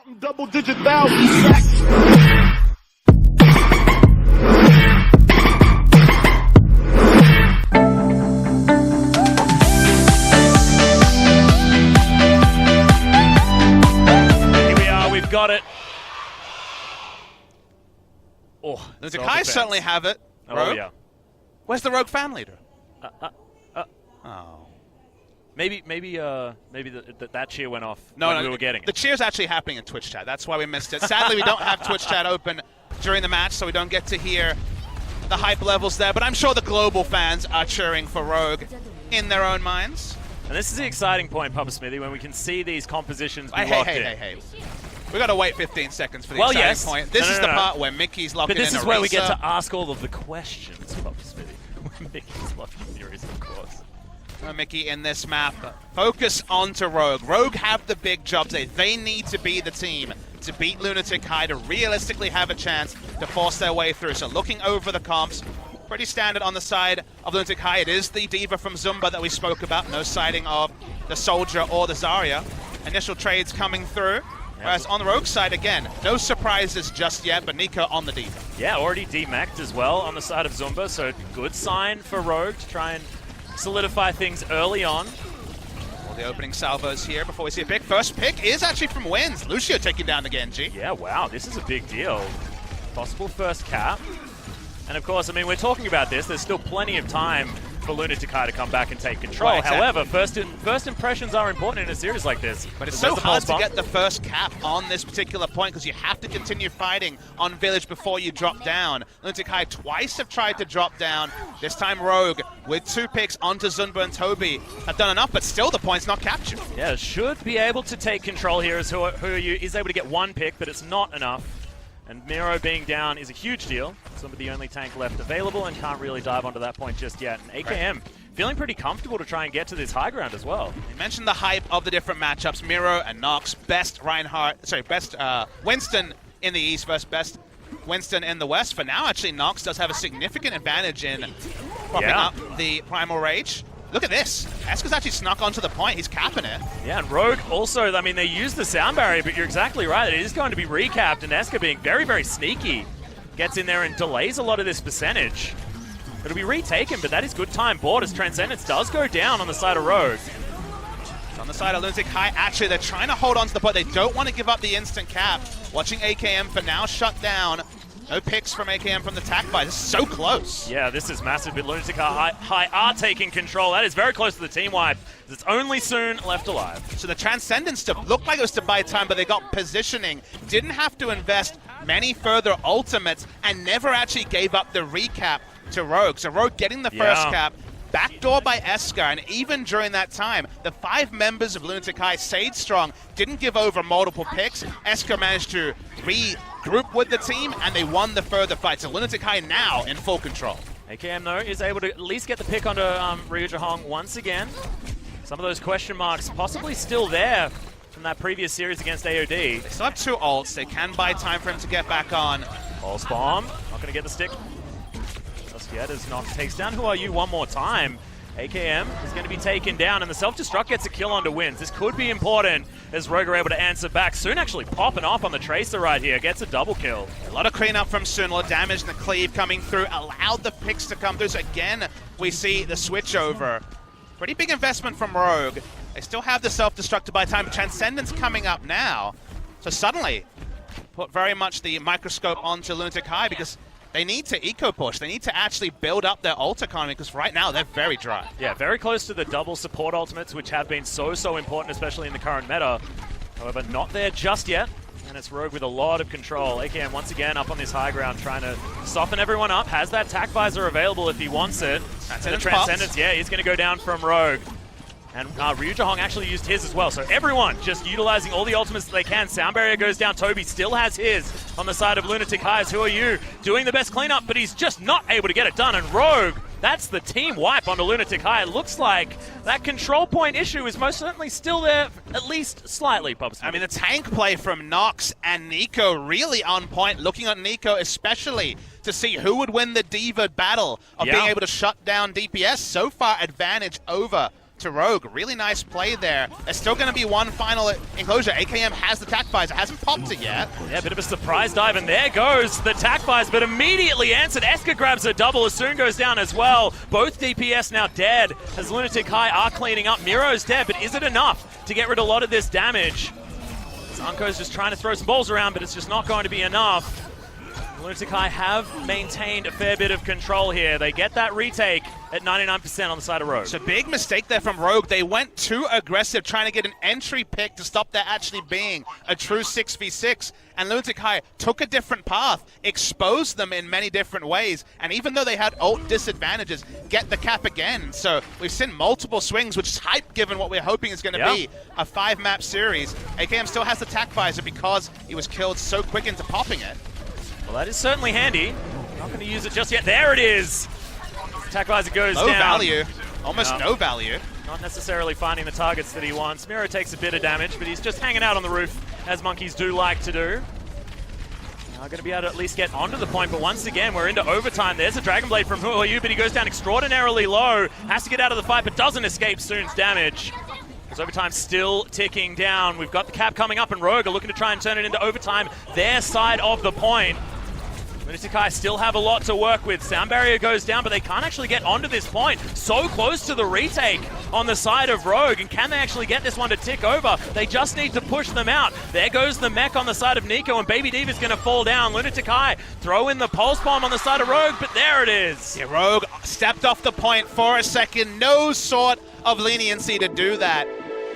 Counting double-digit thousands. We've got it. Oh, the Kai certainly have it. Rogue? Oh, yeah. Where's the Rogue fan leader? Oh. Maybe that cheer went off No, when we were getting it. The cheer's actually happening in Twitch chat. That's why we missed it. Sadly, we don't have Twitch chat open during the match, so we don't get to hear the hype levels there. But I'm sure the global fans are cheering for Rogue in their own minds. And this is the exciting point, Papa Smithy, when we can see these compositions be locked in. Hey. We got to wait 15 seconds for the exciting point. This is the part where Mickey's locking in a But this is where we get to ask all of the questions, Papa Smithy. When Mickey's locking in of course. Mickey in this map. Focus onto Rogue. Rogue have the big job today. They need to be the team to beat Lunatic High to realistically have a chance to force their way through. So looking over the comps, pretty standard on the side of Lunatic High. It is the Diva from Zumba that we spoke about. No sighting of the Soldier or the Zarya. Initial trades coming through. Whereas on the Rogue side, again, no surprises just yet, but Nico on the Diva. Yeah, already D-maxed as well on the side of Zumba, so good sign for Rogue to try and solidify things early on. Well, the opening salvos here before we see a pick. First pick is actually from Wins. Lucio taking down the Genji. Yeah, wow, this is a big deal. Possible first cap. And of course, I mean, we're talking about this. There's still plenty of time for Lunatic High to come back and take control. Right, exactly. However, first impressions are important in a series like this. But it's so hard to get the first cap on this particular point because you have to continue fighting on Village before you drop down. Lunatic High twice have tried to drop down. This time Rogue, with 2 picks onto Zunba and Toby, have done enough, but still the point's not captured. Yeah, should be able to take control here as Huoyu is able to get 1 pick, but it's not enough. And Miro being down is a huge deal. Some of the only tank left available and can't really dive onto that point just yet. And AKM feeling pretty comfortable to try and get to this high ground as well. You mentioned the hype of the different matchups. Miro and Nox, best Winston in the East versus best Winston in the West. For now, actually, Nox does have a significant advantage in propping up the Primal Rage. Look at this. Eska's actually snuck onto the point. He's capping it. Yeah, and Rogue also, I mean, they use the sound barrier, but you're exactly right. It is going to be recapped, and Eska being very, very sneaky gets in there and delays a lot of this percentage. It'll be retaken, but that is good time bought as Transcendence does go down on the side of Rogue. On the side of Lunatic High, actually, they're trying to hold on to the point. They don't want to give up the instant cap. Watching AKM for now shut down. No picks from AKM from the tack fight. This is so close. Yeah, this is massive, but Lunatic High are taking control. That is very close to the team wipe. It's only Soon left alive. So the Transcendence looked like it was to buy time, but they got positioning. Didn't have to invest many further ultimates and never actually gave up the recap to Rogue. So Rogue getting the first cap. Backdoor by Eska, and even during that time, the 5 members of Lunatic High stayed strong, didn't give over multiple picks. Eska managed to regroup with the team, and they won the further fight. So Lunatic High now in full control. AKM, though, is able to at least get the pick onto Ryujahong once again. Some of those question marks possibly still there from that previous series against AOD. They still have 2 ults. They can buy time for him to get back on. Pulse Bomb, not going to get the stick. Yet as Nox takes down Huoyu one more time. AKM is going to be taken down, and the self-destruct gets a kill onto Wins. This could be important as Rogue are able to answer back. Soon actually popping off on the Tracer right here. Gets a double kill. A lot of cleanup from Soon. A lot of damage in the cleave coming through. Allowed the picks to come through. So again, we see the switch over. Pretty big investment from Rogue. They still have the self-destruct to buy time, but Transcendence coming up now. So suddenly, put very much the microscope onto Lunatic High because they need to eco-push. They need to actually build up their ult economy because right now they're very dry. Yeah, very close to the double support ultimates, which have been so important, especially in the current meta. However, not there just yet. And it's Rogue with a lot of control. AKM once again up on this high ground, trying to soften everyone up. Has that tack visor available if he wants it. That's the Transcendence, yeah, he's going to go down from Rogue. And Ryujahong actually used his as well. So everyone just utilizing all the ultimates that they can. Sound barrier goes down. Toby still has his on the side of Lunatic Highs. Huoyu doing the best cleanup, but he's just not able to get it done. And Rogue, that's the team wipe onto Lunatic High. It looks like that control point issue is most certainly still there, at least slightly, Pubs. I mean, the tank play from Nox and Nico really on point. Looking at Nico especially to see who would win the Diva battle of being able to shut down DPS. So far, advantage over to Rogue. Really nice play there. There's still going to be one final enclosure. AKM has the tac visor, hasn't popped it yet. Yeah, a bit of a surprise dive, and there goes the tac visor, but immediately answered. Eska grabs a double, as soon goes down as well. Both DPS now dead, as Lunatic High are cleaning up. Miro's dead, but is it enough to get rid of a lot of this damage? Unco's just trying to throw some balls around, but it's just not going to be enough. Lunatic High have maintained a fair bit of control here. They get that retake at 99% on the side of Rogue. It's a big mistake there from Rogue. They went too aggressive trying to get an entry pick to stop there actually being a true 6v6. And Lunatic High took a different path, exposed them in many different ways, and even though they had ult disadvantages, get the cap again. So we've seen multiple swings, which is hype given what we're hoping is going to be a 5-map series. AKM still has the tac visor because he was killed so quick into popping it. Well, that is certainly handy. Not going to use it just yet. There it is. Attack visor goes down. Low value. Almost no value. Not necessarily finding the targets that he wants. Miro takes a bit of damage, but he's just hanging out on the roof, as monkeys do like to do. Now going to be able to at least get onto the point, but once again, we're into overtime. There's a Dragon Blade from Who Are You, but he goes down extraordinarily low. Has to get out of the fight, but doesn't escape SoOn's damage. As overtime still ticking down. We've got the cap coming up, and Rogue are looking to try and turn it into overtime. Their side of the point. Lunatic High still have a lot to work with. Sound barrier goes down, but they can't actually get onto this point. So close to the retake on the side of Rogue, and can they actually get this one to tick over? They just need to push them out. There goes the mech on the side of Nico, and Baby Diva's going to fall down. Lunatic High throw in the pulse bomb on the side of Rogue, but there it is. Yeah, Rogue stepped off the point for a second. No sort of leniency to do that.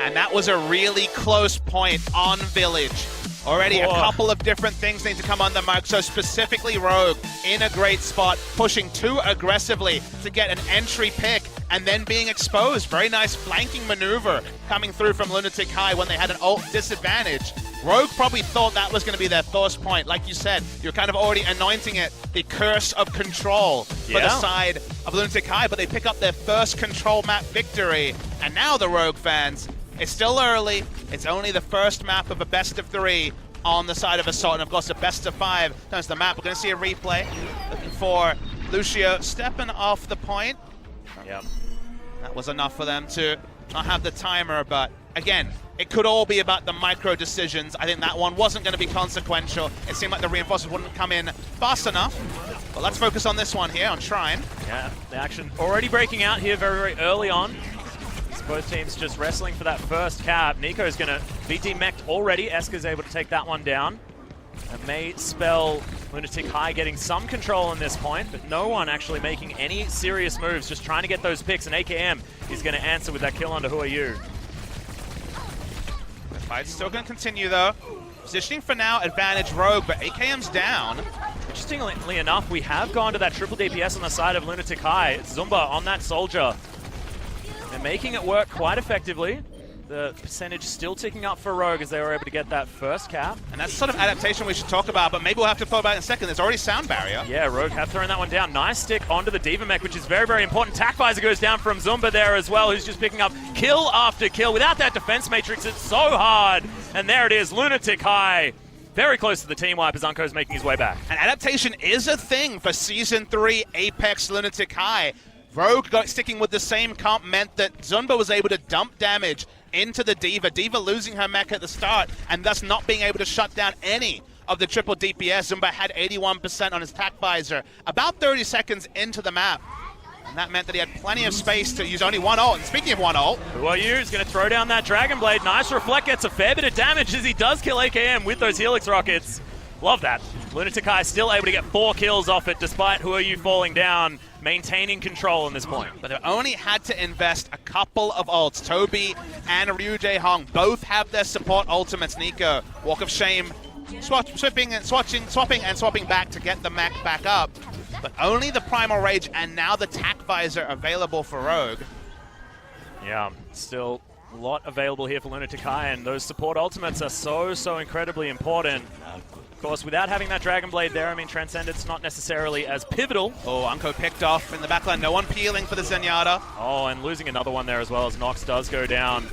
And that was a really close point on Village. Already a couple of different things need to come on the mark, so specifically Rogue in a great spot, pushing too aggressively to get an entry pick and then being exposed. Very nice flanking maneuver coming through from Lunatic High when they had an ult disadvantage. Rogue probably thought that was going to be their first point. Like you said, you're kind of already anointing it the curse of control for the side of Lunatic High, but they pick up their first control map victory. And now the Rogue fans, it's still early. It's only the first map of a best of 3 on the side of Assault, and of course a best of 5 turns the map. We're going to see a replay. Looking for Lucio stepping off the point. Yep. That was enough for them to not have the timer, but again, it could all be about the micro decisions. I think that one wasn't going to be consequential. It seemed like the reinforcements wouldn't come in fast enough. But let's focus on this one here, on Shrine. Yeah, the action already breaking out here very, very early on. Both teams just wrestling for that first cap. Nico's going to be demech'd already. Eska's able to take that one down. It may spell Lunatic High getting some control on this point, but no one actually making any serious moves, just trying to get those picks, and AKM is going to answer with that kill onto Who Are You. The fight's still going to continue, though. Positioning for now, advantage Rogue, but AKM's down. Interestingly enough, we have gone to that triple DPS on the side of Lunatic High. It's Zumba on that Soldier. They're making it work quite effectively. The percentage still ticking up for Rogue as they were able to get that first cap. And that's sort of adaptation we should talk about, but maybe we'll have to talk about it in a second. There's already sound barrier. Yeah, Rogue have thrown that one down. Nice stick onto the Diva mech, which is very, very important. Tac visor goes down from Zumba there as well, who's just picking up kill after kill. Without that defense matrix, it's so hard. And there it is, Lunatic High. Very close to the team wipe as Unco's making his way back. And adaptation is a thing for Season 3 Apex Lunatic High. Rogue sticking with the same comp meant that Zumba was able to dump damage into the Diva. Diva losing her mech at the start and thus not being able to shut down any of the triple DPS. Zumba had 81% on his tac visor about 30 seconds into the map. And that meant that he had plenty of space to use only one ult. And speaking of one ult, Who Are You is going to throw down that Dragon Blade. Nice reflect, gets a fair bit of damage as he does kill AKM with those Helix rockets. Love that. Lunatic High still able to get 4 kills off it despite Who Are You falling down, maintaining control in this point. But they only had to invest a couple of ults. Toby and Ryu Jae Hong both have their support ultimates. Nico, Walk of Shame, swapping and swapping back to get the mech back up. But only the Primal Rage and now the tac visor available for Rogue. Yeah, still a lot available here for Lunatic High, and those support ultimates are so incredibly important. Of course, without having that Dragon Blade there, I mean, Transcendent's not necessarily as pivotal. Oh, Unco picked off in the backline. No one peeling for the Zenyatta. Oh, and losing another one there as well as Nox does go down.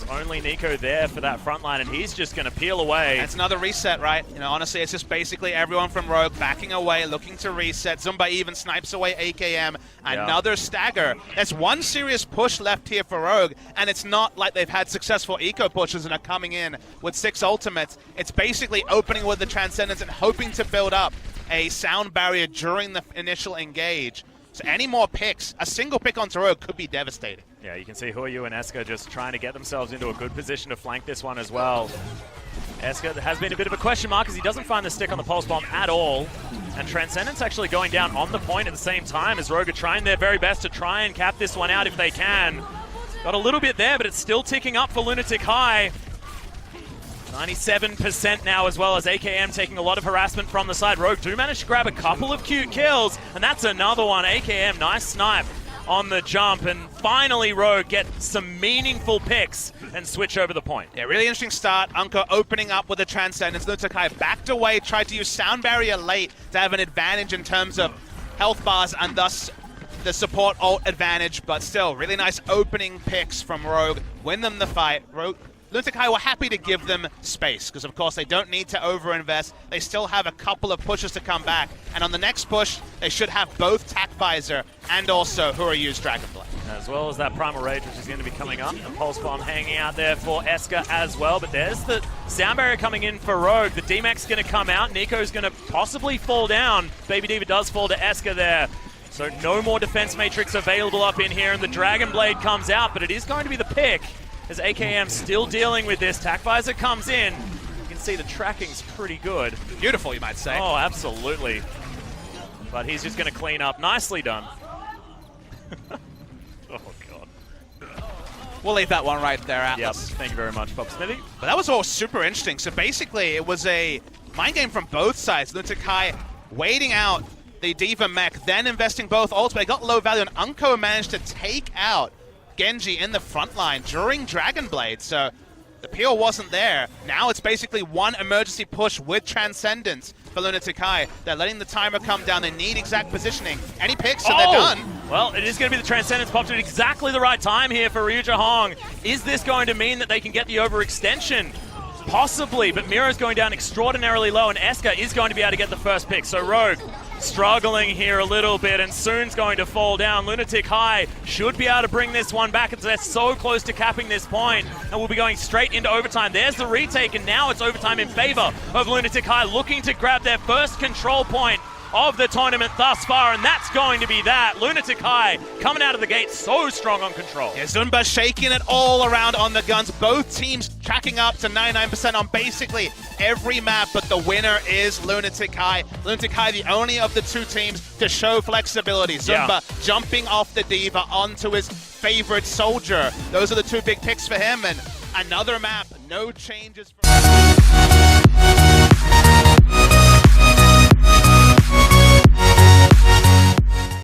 It's only Nico there for that front line, and he's just going to peel away. It's another reset, right? You know, honestly, it's just basically everyone from Rogue backing away, looking to reset. Zumba even snipes away AKM. Another stagger. There's one serious push left here for Rogue, and it's not like they've had successful eco pushes and are coming in with 6 ultimates. It's basically opening with the Transcendence and hoping to build up a sound barrier during the initial engage. So any more picks, a single pick onto Rogue could be devastating. Yeah, you can see Huoyu and Eska just trying to get themselves into a good position to flank this one as well. Eska has been a bit of a question mark as he doesn't find the stick on the pulse bomb at all. And Transcendence actually going down on the point at the same time as Rogue are trying their very best to try and cap this one out if they can. Got a little bit there, but it's still ticking up for Lunatic High. 97% now, as well as AKM taking a lot of harassment from the side. Rogue do manage to grab a couple of cute kills, and that's another one. AKM, nice snipe on the jump, and finally Rogue get some meaningful picks and switch over the point. Yeah, really interesting start. Unko opening up with the Transcendence. Lunatic High backed away, tried to use Sound Barrier late to have an advantage in terms of health bars and thus the support ult advantage, but still, really nice opening picks from Rogue. Win them the fight. Lunatic High were happy to give them space, because of course they don't need to overinvest. They still have a couple of pushes to come back, and on the next push, they should have both Tac Visor and also Huoyu's Dragonblade. As well as that Primal Rage, which is going to be coming up. The Pulse Bomb hanging out there for Eska as well, but there's the Sound Barrier coming in for Rogue. The D-Mac's going to come out. Nico's going to possibly fall down. Baby Diva does fall to Eska there. So no more Defense Matrix available up in here, and the Dragonblade comes out, but it is going to be the pick. As AKM still dealing with this. Tac Visor comes in. You can see the tracking's pretty good. Beautiful, you might say. Oh, absolutely. But he's just going to clean up. Nicely done. Oh, God. We'll leave that one right there, Atlas. Yep, thank you very much, Pop Smithy. But that was all super interesting. So basically, it was a mind game from both sides. Lunatic High waiting out the Diva mech, then investing both ults, but they got low value, and Unko managed to take out Genji in the front line during Dragonblade, so the peel wasn't there. Now it's basically one emergency push with Transcendence for Lunatic High. They're letting the timer come down. They need exact positioning. Any picks and they're done. Well, it is going to be the Transcendence popped at exactly the right time here for Ryuja Hong. Is this going to mean that they can get the overextension? Possibly, but Miro's going down extraordinarily low, and Eska is going to be able to get the first pick. So Rogue struggling here a little bit, and soon's going to fall down. Lunatic High should be able to bring this one back, as they're so close to capping this point, and we'll be going straight into overtime. There's the retake, and now it's overtime in favor of Lunatic High, looking to grab their first control point of the tournament thus far, and that's going to be that. Lunatic High coming out of the gate so strong on control. Yeah, Zumba shaking it all around on the guns. Both teams tracking up to 99% on basically every map, but the winner is Lunatic High. Lunatic High, the only of the two teams to show flexibility. Zumba jumping off the Diva onto his favorite soldier. Those are the two big picks for him, and another map, no changes for